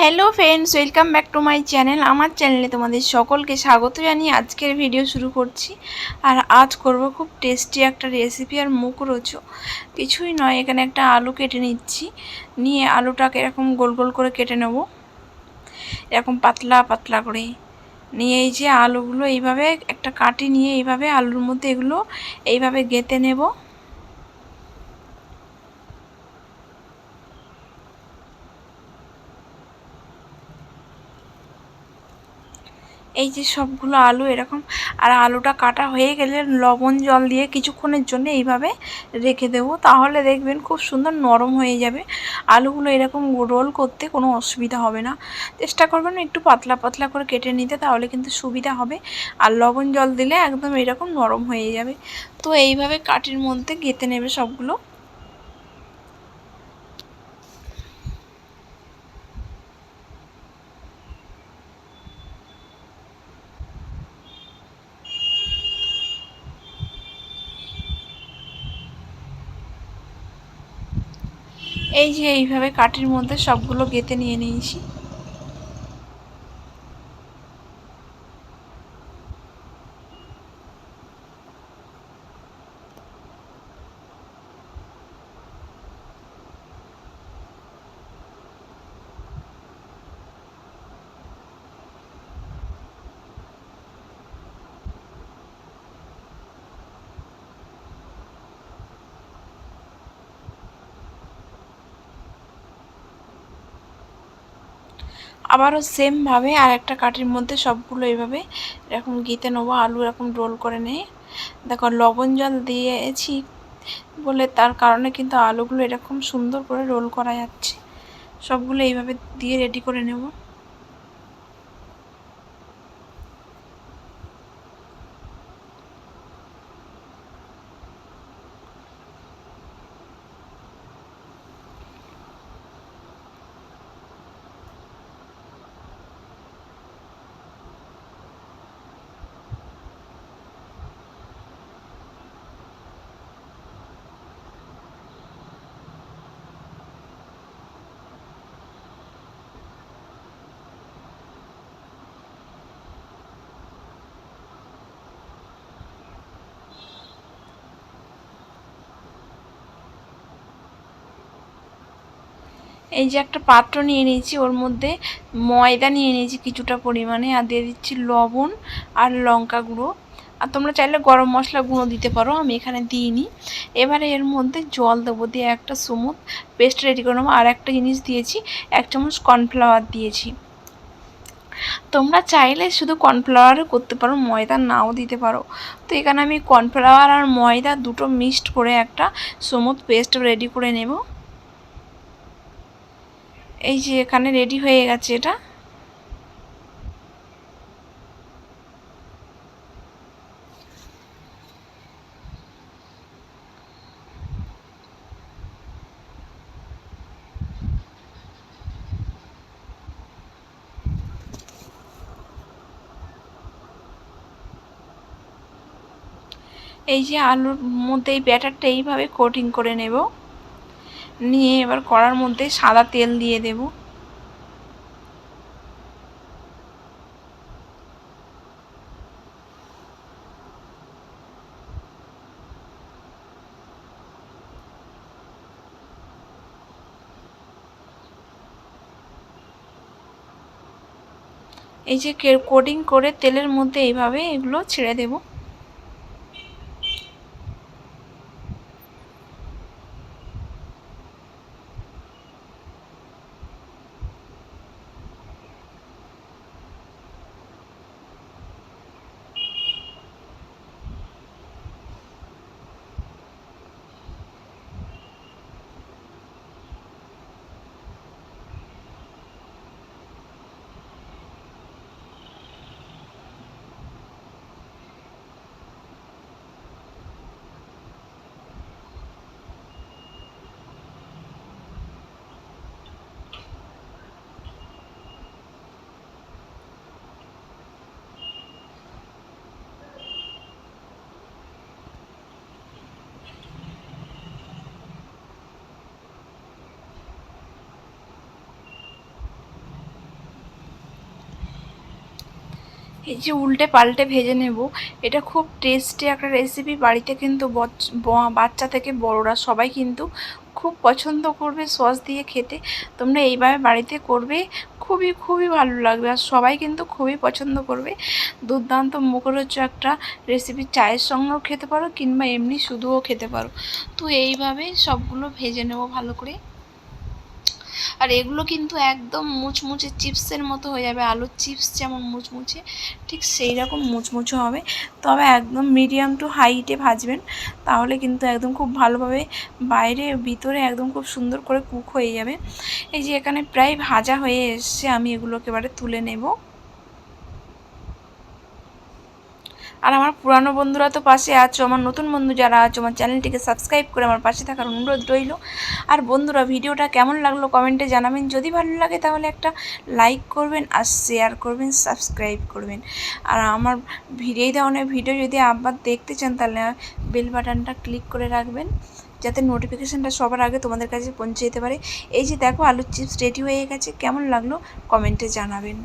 Hello friends, welcome back to my channel. আমার চ্যানেলে তোমাদের সকলকে স্বাগত জানিয়ে আজকের ভিডিও শুরু করছি। আর আজ করব খুব টেস্টি একটা রেসিপি আর মুখরোচক। কিছুই নয়, এখানে একটা আলু কেটে নিচ্ছি। নিয়ে আলুটাকে এরকম গোল গোল করে কেটে নেব, এরকম পাতলা পাতলা করে। নিয়ে এই যে আলুগুলো এইভাবে একটা কাটি নিয়ে এইভাবে আলুর মধ্যে এগুলো এইভাবে গেঁথে নেব। এই যে সবগুলো আলু এরকম। আর আলুটা কাটা হয়ে গেলে লবণ জল দিয়ে কিছুক্ষণের জন্য এইভাবে রেখে দেবো, তাহলে দেখবেন খুব সুন্দর নরম হয়ে যাবে। আলুগুলো এরকম রোল করতে কোনো অসুবিধা হবে না। চেষ্টা করবেন একটু পাতলা পাতলা করে কেটে নিতে, তাহলে কিন্তু সুবিধা হবে। আর লবণ জল দিলে একদম এরকম নরম হয়ে যাবে। তো এইভাবে কাঠির মধ্যে গেঁথে নেবে সবগুলো। এই যে এইভাবে কাঠির মধ্যে সবগুলো গেঁথে নিয়ে নিয়েছি। আবারও সেমভাবে আর একটা কাঠির মধ্যে সবগুলো এইভাবে এরকম গেঁথে নেবো। আলু এরকম রোল করে নিয়ে দেখো, লবণ জল দিয়েছি বলে তার কারণে কিন্তু আলুগুলো এরকম সুন্দর করে রোল করা যাচ্ছে। সবগুলো এইভাবে দিয়ে রেডি করে নেব। এই যে একটা পাত্র নিয়ে নিয়েছি, ওর মধ্যে ময়দা নিয়ে নিয়েছি কিছুটা পরিমাণে, আর দিয়ে দিচ্ছি লবণ আর লঙ্কা গুঁড়ো। আর তোমরা চাইলে গরম মশলা গুঁড়ো দিতে পারো, আমি এখানে দিইনি। এবারে এর মধ্যে জল দেবো, দিয়ে একটা স্মুথ পেস্ট রেডি করে নেবো। আর একটা জিনিস দিয়েছি, 1 চামচ কর্নফ্লাওয়ার দিয়েছি। তোমরা চাইলে শুধু কর্নফ্লাওয়ারও করতে পারো, ময়দা নাও দিতে পারো। তো এখানে আমি কর্নফ্লাওয়ার আর ময়দা দুটো মিক্সড করে একটা স্মুথ পেস্ট রেডি করে নেব। এই যে এখানে রেডি হয়ে গেছে এটা। এই যে আলুর মধ্যে এই ব্যাটারটা এইভাবে কোটিং করে নেব। নিয়ে এবার কড়ার মধ্যে সাদা তেল দিয়ে দেব। এই যে কোটিং করে তেলের মধ্যে এইভাবে এগুলো ছেড়ে দেব। এই যে উল্টে পাল্টে ভেজে নেব। এটা খুব টেস্টি একটা রেসিপি। বাড়িতে কিন্তু বাচ্চা থেকে বড়রা সবাই কিন্তু খুব পছন্দ করবে সস দিয়ে খেতে। তোমরা এইভাবে বাড়িতে করবে, খুবই খুবই ভালো লাগবে আর সবাই কিন্তু খুবই পছন্দ করবে। দুর্দান্ত মুখরোচক একটা রেসিপি। চায়ের সঙ্গেও খেতে পারো কিংবা এমনি শুধুও খেতে পারো। তো এইভাবে সবগুলো ভেজে নেব ভালো করে। আর এগুলো কিন্তু একদম মুচমুচে চিপসের মতো হয়ে যাবে। আলুর চিপস যেমন মুচমুচে, ঠিক সেই রকম মুচমুচে হবে। তবে একদম মিডিয়াম টু হাইটে ভাজবেন, তাহলে কিন্তু একদম খুব ভালোভাবে বাইরে ভিতরে একদম খুব সুন্দর করে কুক হয়ে যাবে। এই যে এখানে প্রায় ভাজা হয়ে এসছে, আমি এগুলোকে এবারে তুলে নেব। আর আমার পুরানো বন্ধুরা তো পাশে আছো, আমার নতুন বন্ধু যারা আছো আমার চ্যানেলটিকে সাবস্ক্রাইব করে আমার পাশে থাকার অনুরোধ রইল। আর বন্ধুরা, ভিডিওটা কেমন লাগলো কমেন্টে জানাবেন। যদি ভালো লাগে তাহলে একটা লাইক করবেন আর শেয়ার করবেন, সাবস্ক্রাইব করবেন। আর আমার এই ধরনের ভিডিও যদি আবার দেখতে চান তাহলে বেল বাটনটা ক্লিক করে রাখবেন, যাতে নোটিফিকেশানটা সবার আগে তোমাদের কাছে পৌঁছে যেতে পারে। এই যে দেখো আলুর চিপস রেডি হয়ে গেছে, কেমন লাগলো কমেন্টে জানাবেন।